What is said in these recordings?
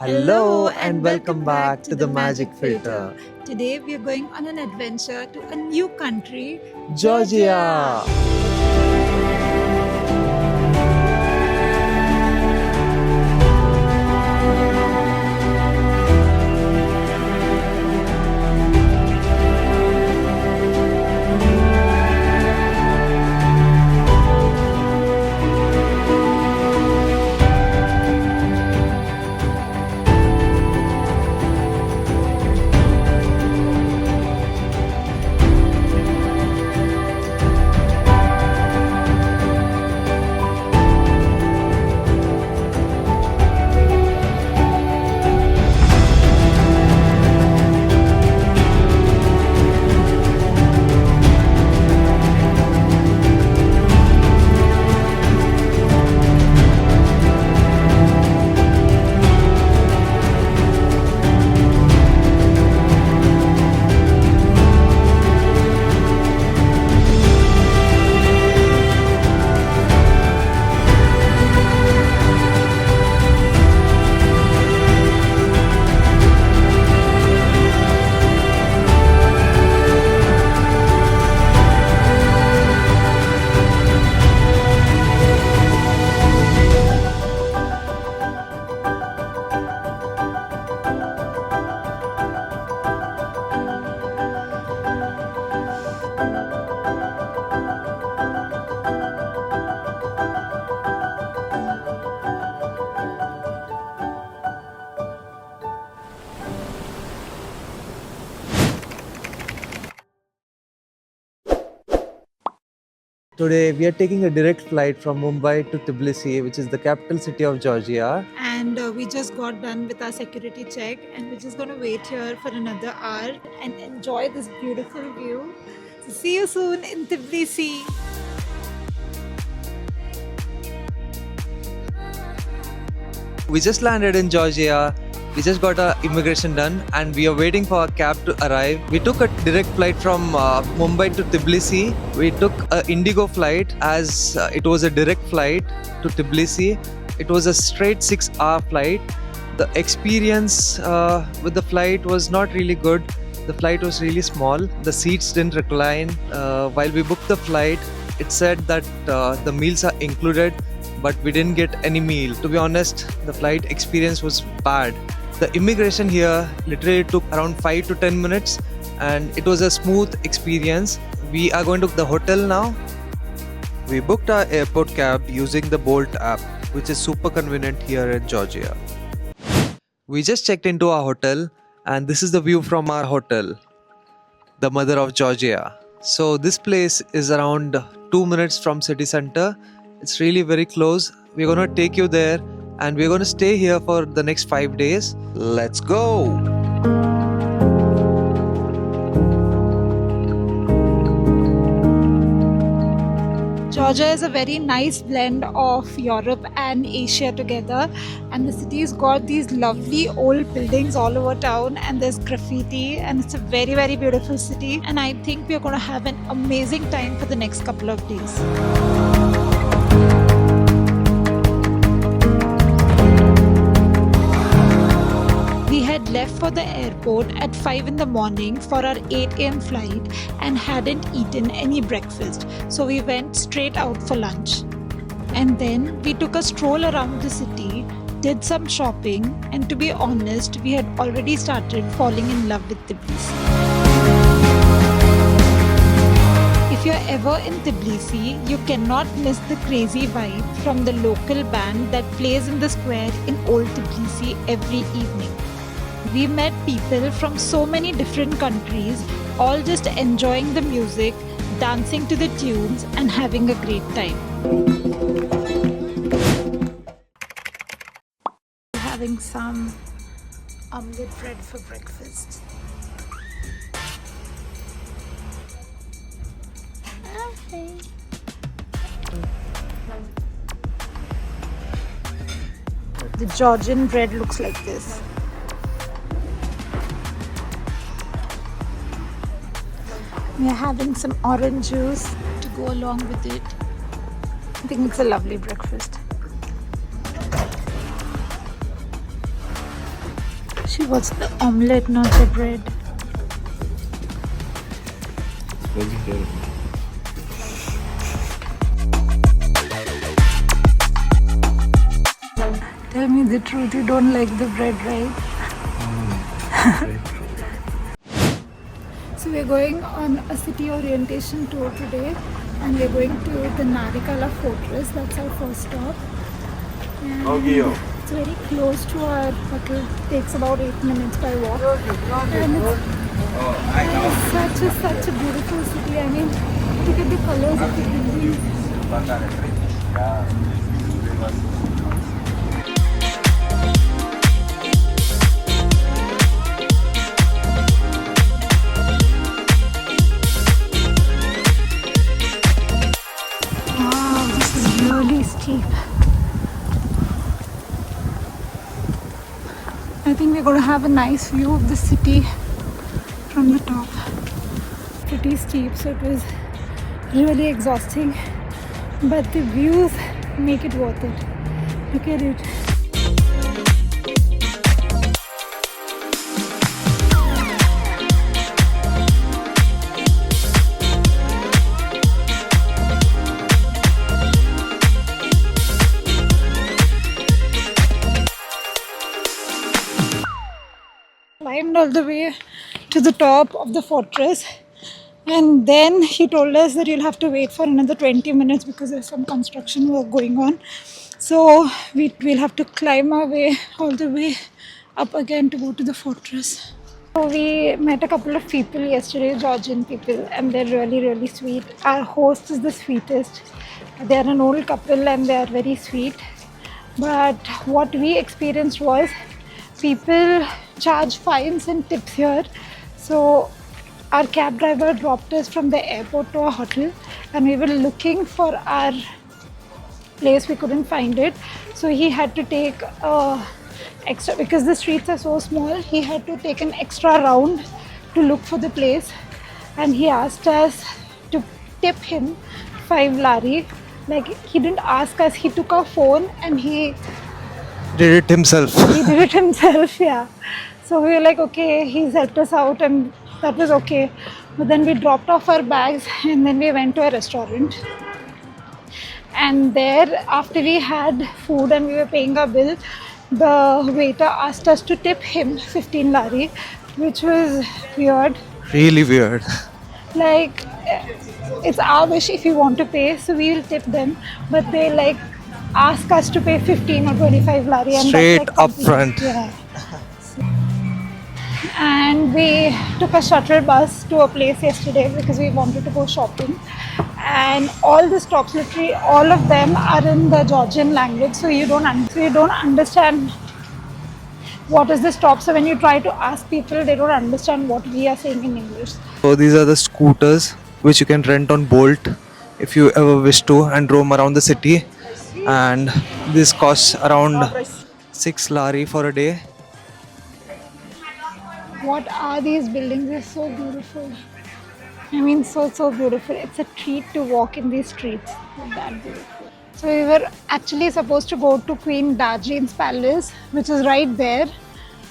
Hello and welcome back to the Magic Filter. Today we are going on an adventure to a new country, Georgia! Today we are taking a direct flight from Mumbai to Tbilisi, which is the capital city of Georgia. And we just got done with our security check, and we're just going to wait here for another hour and enjoy this beautiful view. So see you soon in Tbilisi. We just landed in Georgia. We just got our immigration done and we are waiting for our cab to arrive. We took a direct flight from Mumbai to Tbilisi. We took an Indigo flight as it was a direct flight to Tbilisi. It was a straight 6-hour flight. The experience with the flight was not really good. The flight was really small. The seats didn't recline. While we booked the flight, it said that the meals are included, but we didn't get any meal. To be honest, the flight experience was bad. The immigration here literally took around 5 to 10 minutes and it was a smooth experience. We are going to the hotel now. We booked our airport cab using the Bolt app, which is super convenient here in Georgia. We just checked into our hotel and this is the view from our hotel, the mother of Georgia. So this place is around 2 minutes from city center. It's really very close. We're gonna take you there and we're gonna stay here for the next 5 days. Let's go! Georgia is a very nice blend of Europe and Asia together, and the city's got these lovely old buildings all over town, and there's graffiti, and it's a very, very beautiful city, and I think we're going to have an amazing time for the next couple of days. We had left for the airport at 5 in the morning for our 8 a.m. flight and hadn't eaten any breakfast, so we went straight out for lunch. And then we took a stroll around the city, did some shopping, and to be honest, we had already started falling in love with Tbilisi. If you're ever in Tbilisi, you cannot miss the crazy vibe from the local band that plays in the square in Old Tbilisi every evening. We met people from so many different countries, all just enjoying the music, dancing to the tunes, and having a great time. Having some omelette bread for breakfast. Okay. The Georgian bread looks like this. We are having some orange juice to go along with it. I think it's a lovely breakfast. She wants the omelette, not the bread. Tell me the truth, you don't like the bread, right? So we're going on a city orientation tour today, and we're going to the Narikala Fortress. That's our first stop. And it's very close to our hotel. It takes about 8 minutes by walk. And it's such a beautiful city. I mean, look at the colors of the buildings. Wow, this is really steep. I think we're going to have a nice view of the city from the top. Pretty steep, so it was really exhausting, but the views make it worth it. Look at it. Climbed all the way to the top of the fortress, and then he told us that you'll have to wait for another 20 minutes because there's some construction work going on. So we'll have to climb our way all the way up again to go to the fortress. So we met a couple of people yesterday, Georgian people, and they're really sweet. Our host is the sweetest. They're an old couple and they're very sweet. But what we experienced was people charge fines and tips here. So our cab driver dropped us from the airport to a hotel, and we were looking for our place. We couldn't find it, so he had to take extra, because the streets are so small, he had to take an extra round to look for the place, and he asked us to tip him 5 lari. Like, he didn't ask us, he took our phone and he Did it himself. did it himself. Yeah, so we were like, okay, he's helped us out, and that was okay. But then we dropped off our bags and then we went to a restaurant, and there, after we had food and we were paying our bill, the waiter asked us to tip him 15 lari, which was weird. Really weird. Like, it's our wish if we want to pay, so we will tip them, but they like ask us to pay 15 or 25 lari, and Straight that's like up complete- front. Yeah. And we took a shuttle bus to a place yesterday because we wanted to go shopping, and all the stops, literally all of them, are in the Georgian language, so you don't understand what is the stop. So when you try to ask people, they don't understand what we are saying in English. So these are the scooters which you can rent on Bolt if you ever wish to, and roam around the city. And this costs around 6 lari for a day. What are these buildings? They're so beautiful. I mean, so beautiful. It's a treat to walk in these streets. They're that beautiful. So we were actually supposed to go to Queen Darjeeling's palace, which is right there.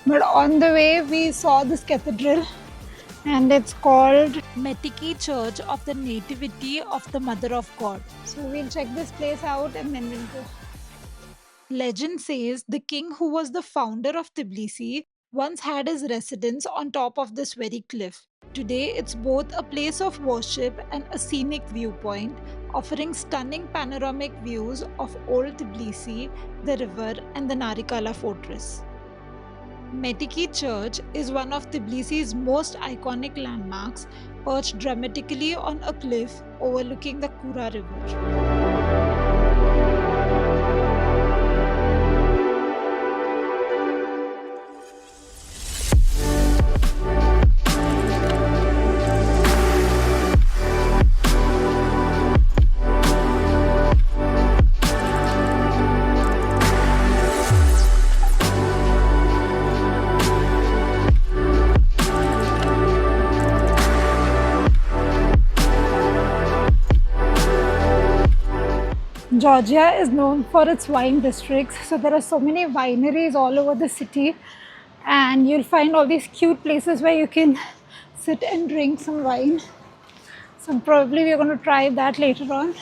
But on the way, we saw this cathedral, and it's called Metiki Church of the Nativity of the Mother of God. So we'll check this place out and then we'll go. Legend says the king who was the founder of Tbilisi once had his residence on top of this very cliff. Today, it's both a place of worship and a scenic viewpoint, offering stunning panoramic views of old Tbilisi, the river, and the Narikala fortress. Metiki Church is one of Tbilisi's most iconic landmarks, perched dramatically on a cliff overlooking the Kura River. Georgia is known for its wine districts, so there are so many wineries all over the city, and you'll find all these cute places where you can sit and drink some wine. So probably we're going to try that later on.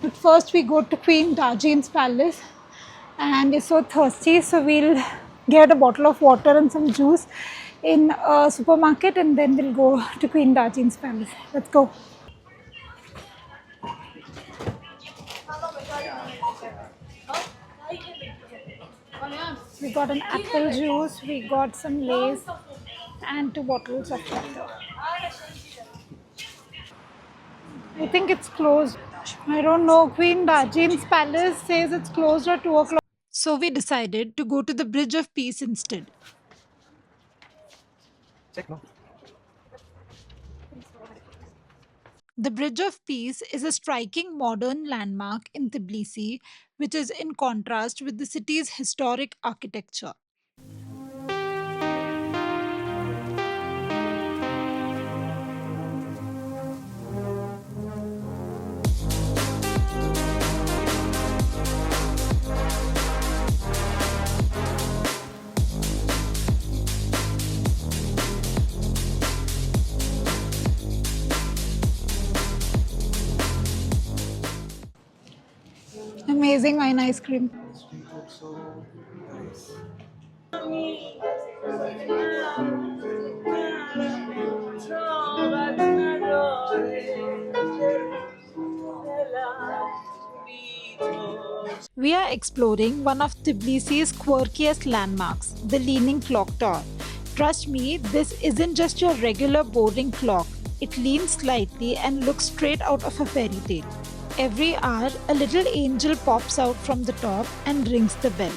But first we go to Queen Dajian's palace, and we're so thirsty, so we'll get a bottle of water and some juice in a supermarket, and then we'll go to Queen Dajian's palace. Let's go. We got an apple juice, we got some Lays, and 2 bottles of water. I think it's closed. I don't know. Queen Dajian's palace says it's closed at 2 o'clock. So we decided to go to the Bridge of Peace instead. The Bridge of Peace is a striking modern landmark in Tbilisi, which is in contrast with the city's historic architecture. Amazing wine ice cream. We are exploring one of Tbilisi's quirkiest landmarks, the Leaning Clock Tower. Trust me, this isn't just your regular boring clock. It leans slightly and looks straight out of a fairy tale. Every hour, a little angel pops out from the top and rings the bell.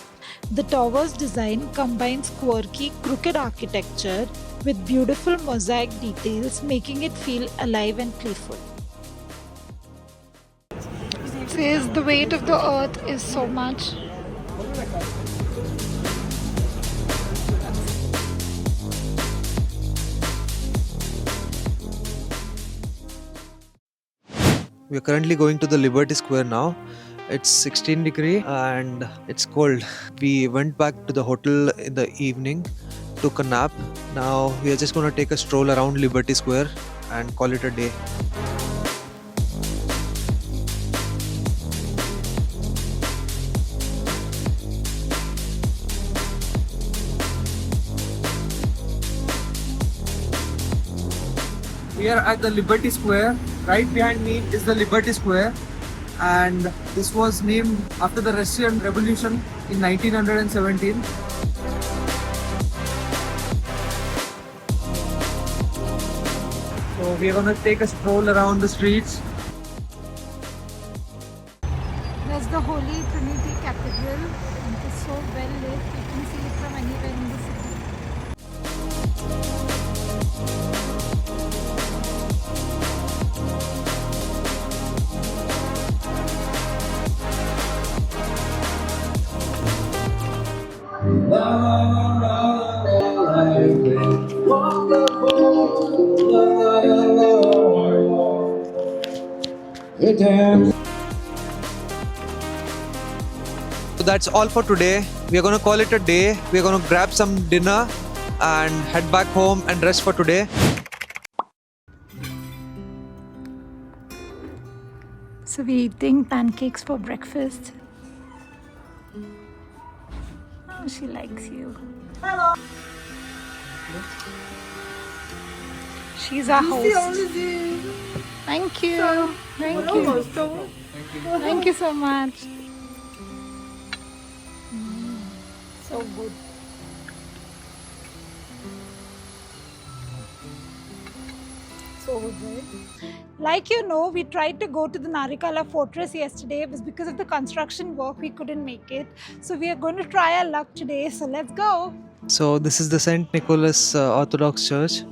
The tower's design combines quirky, crooked architecture with beautiful mosaic details, making it feel alive and playful. It says the weight of the earth is so much. We are currently going to the Liberty Square now. It's 16 degree and it's cold. We went back to the hotel in the evening, took a nap. Now we are just going to take a stroll around Liberty Square and call it a day. We are at the Liberty Square. Right behind me is the Liberty Square, and this was named after the Russian Revolution in 1917. So we are going to take a stroll around the streets. There's the Holy Trinity Cathedral. It is so well lit. You can see it from anywhere in the city. So that's all for today. We are going to call it a day. We are going to grab some dinner and head back home and rest for today. So we're eating pancakes for breakfast. Oh, she likes you. Hello. She's our host. Olivier. Thank you. Thank you. Thank you so much. So good. So good, right? Like you know, we tried to go to the Narikala fortress yesterday. It was because of the construction work we couldn't make it. So we are going to try our luck today. So let's go. So this is the St. Nicholas Orthodox Church.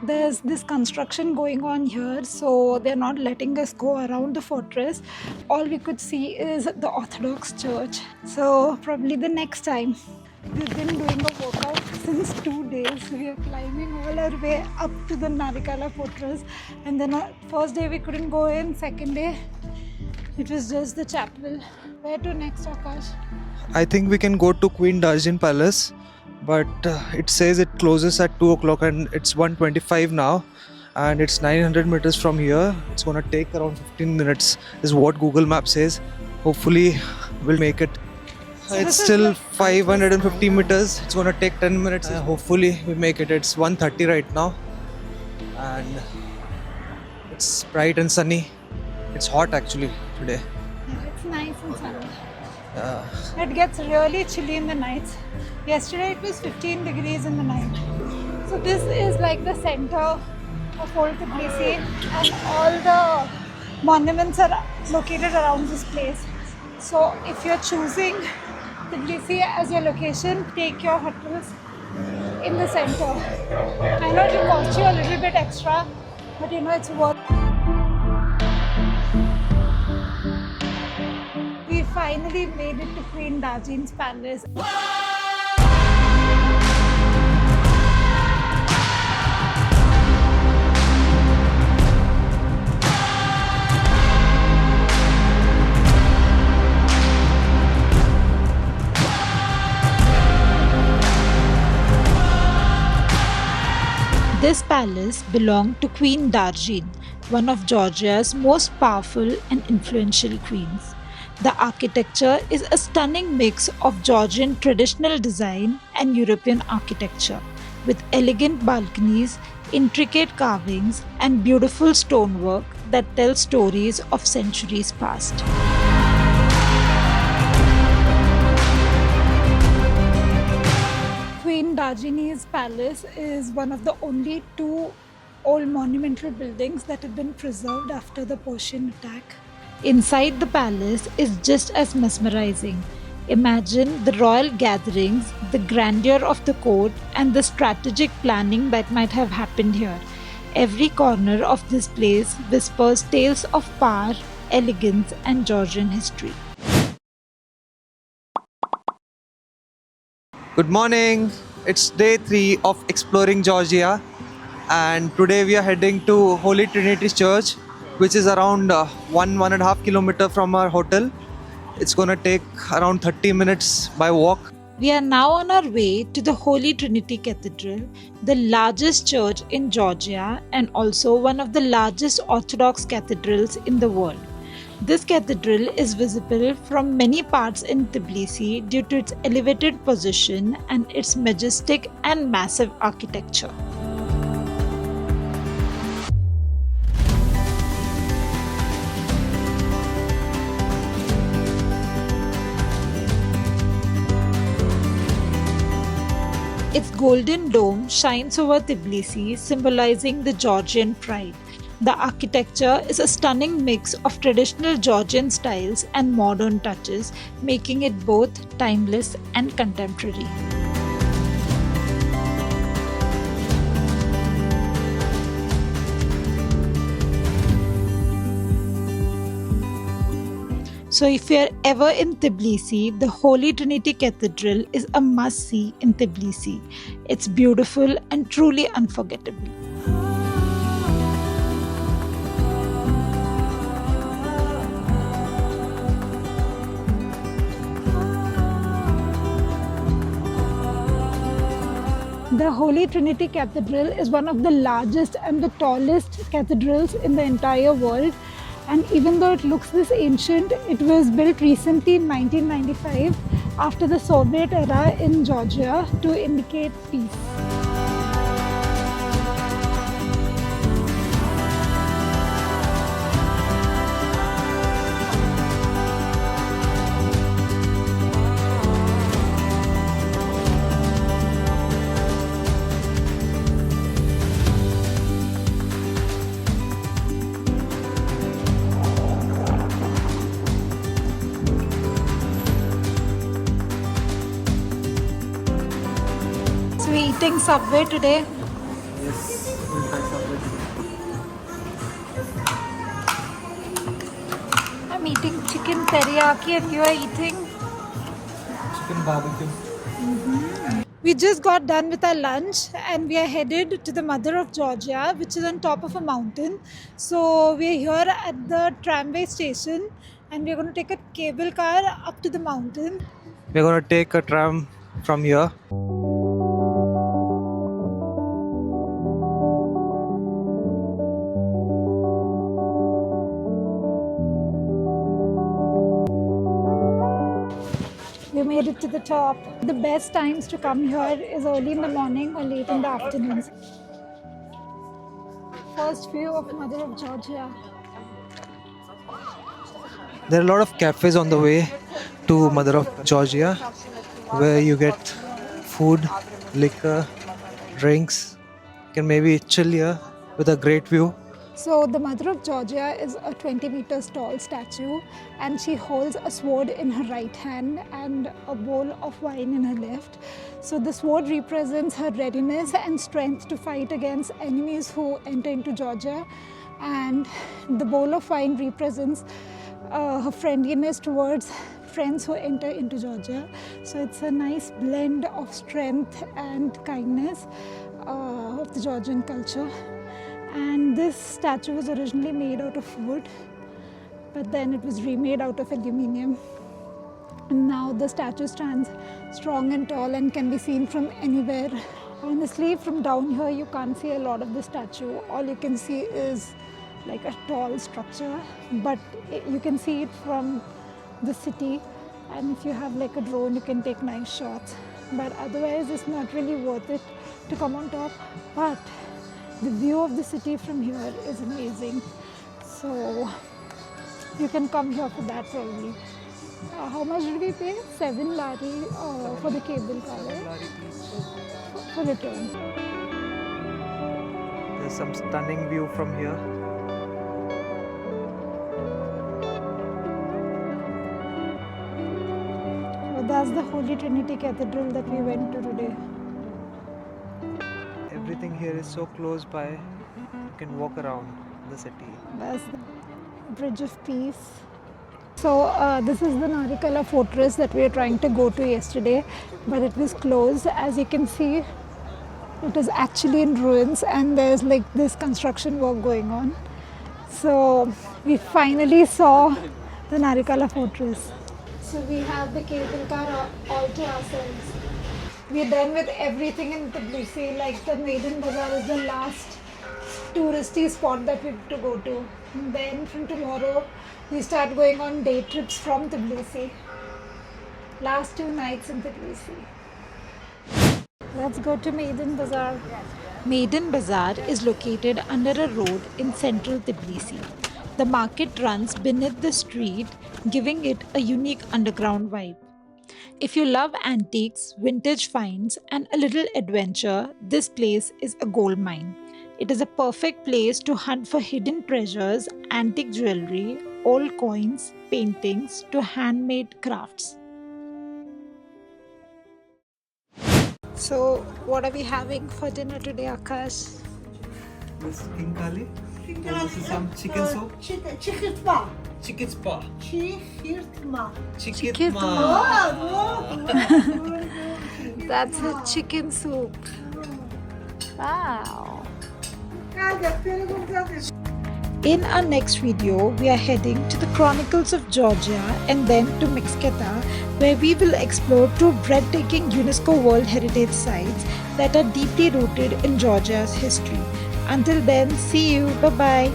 There's this construction going on here, so they're not letting us go around the fortress. All we could see is the Orthodox Church. So probably the next time. We've been doing a workout since 2 days. We are climbing all our way up to the Narikala fortress. And then first day we couldn't go in, second day it was just the chapel. Where to next, Akash? I think we can go to Queen Darjin Palace, but it says it closes at 2 o'clock and it's 1:25 now, and it's 900 meters from here. It's gonna take around 15 minutes, is what Google Maps says. Hopefully, we'll make it. So It's this is still like 550 meters. It's gonna take 10 minutes. Hopefully, we make it. It's 1:30 right now, and it's bright and sunny. It's hot actually today. Yeah, it's nice and sunny. Uh, It gets really chilly in the nights. Yesterday it was 15 degrees in the night. So this is like the center of Old Tbilisi, and all the monuments are located around this place. So if you're choosing Tbilisi as your location, take your hotels in the center. I know it will cost you a little bit extra, but you know it's worth. We finally made it to Queen Darjeel's palace. This palace belonged to Queen Darjeen, one of Georgia's most powerful and influential queens. The architecture is a stunning mix of Georgian traditional design and European architecture, with elegant balconies, intricate carvings, and beautiful stonework that tell stories of centuries past. Queen Darjeeni's palace is one of the only two old monumental buildings that have been preserved after the Persian attack. Inside the palace is just as mesmerizing. Imagine the royal gatherings, the grandeur of the court, and the strategic planning that might have happened here. Every corner of this place whispers tales of power, elegance, and Georgian history. Good morning. It's day 3 of exploring Georgia, and today we are heading to Holy Trinity Church, which is around 1.5 kilometer from our hotel. It's gonna take around 30 minutes by walk. We are now on our way to the Holy Trinity Cathedral, the largest church in Georgia and also one of the largest Orthodox cathedrals in the world. This cathedral is visible from many parts in Tbilisi due to its elevated position and its majestic and massive architecture. Its golden dome shines over Tbilisi, symbolizing the Georgian pride. The architecture is a stunning mix of traditional Georgian styles and modern touches, making it both timeless and contemporary. So if you're ever in Tbilisi, the Holy Trinity Cathedral is a must-see in Tbilisi. It's beautiful and truly unforgettable. The Holy Trinity Cathedral is one of the largest and the tallest cathedrals in the entire world. And even though it looks this ancient, it was built recently in 1995 after the Soviet era in Georgia to indicate peace. So we're eating Subway today. Yes, we'll try Subway. I'm eating chicken teriyaki and you are eating? Chicken barbecue. We just got done with our lunch and we are headed to the Mother of Georgia, which is on top of a mountain. So we are here at the tramway station And we're going to take a cable car up to the mountain. We're gonna take a tram from here. We made it to the top. The best times to come here is early in the morning or late in the afternoons. First view of Mother of Georgia. There are a lot of cafes on the way to Mother of Georgia where you get food, liquor, drinks. You can maybe chill here with a great view. So the Mother of Georgia is a 20 meters tall statue, and she holds a sword in her right hand and a bowl of wine in her left. So the sword represents her readiness and strength to fight against enemies who enter into Georgia, and the bowl of wine represents her friendliness towards friends who enter into Georgia. So it's a nice blend of strength and kindness of the Georgian culture. And this statue was originally made out of wood, but then it was remade out of aluminium. And now the statue stands strong and tall and can be seen from anywhere. Honestly, from down here you can't see a lot of the statue. All you can see is like a tall structure, but you can see it from the city, and if you have like a drone you can take nice shots. But otherwise it's not really worth it to come on top. But the view of the city from here is amazing, so you can come here for that probably. How much did we pay? 7 lari for the cable car, right? For return. There's some stunning view from here. So that's the Holy Trinity Cathedral that we went to today. Everything here is so close by. You can walk around the city. That's the Bridge of Peace. So this is the Narikala fortress that we were trying to go to yesterday, but it was closed. As you can see, it is actually in ruins, and there's like this construction work going on. So we finally saw the Narikala fortress. So we have the cable car all to ourselves. We're done with everything in Tbilisi. Like the Maiden Bazaar is the last touristy spot that we have to go to. And then from tomorrow we start going on day trips from Tbilisi. Last 2 nights in Tbilisi. Let's go to Maiden Bazaar. Maiden Bazaar is located under a road in central Tbilisi. The market runs beneath the street, giving it a unique underground vibe. If you love antiques, vintage finds, and a little adventure, this place is a gold mine. It is a perfect place to hunt for hidden treasures, antique jewelry, old coins, paintings, to handmade crafts. So, what are we having for dinner today, Akash? This is King Kali. And this is some chicken soup. Chikitma. Chicken spa. Chikitma. That's a chicken soup. Wow. In our next video, we are heading to the Chronicles of Georgia and then to Mixketa, where we will explore 2 breathtaking UNESCO World Heritage Sites that are deeply rooted in Georgia's history. Until then, see you. Bye-bye.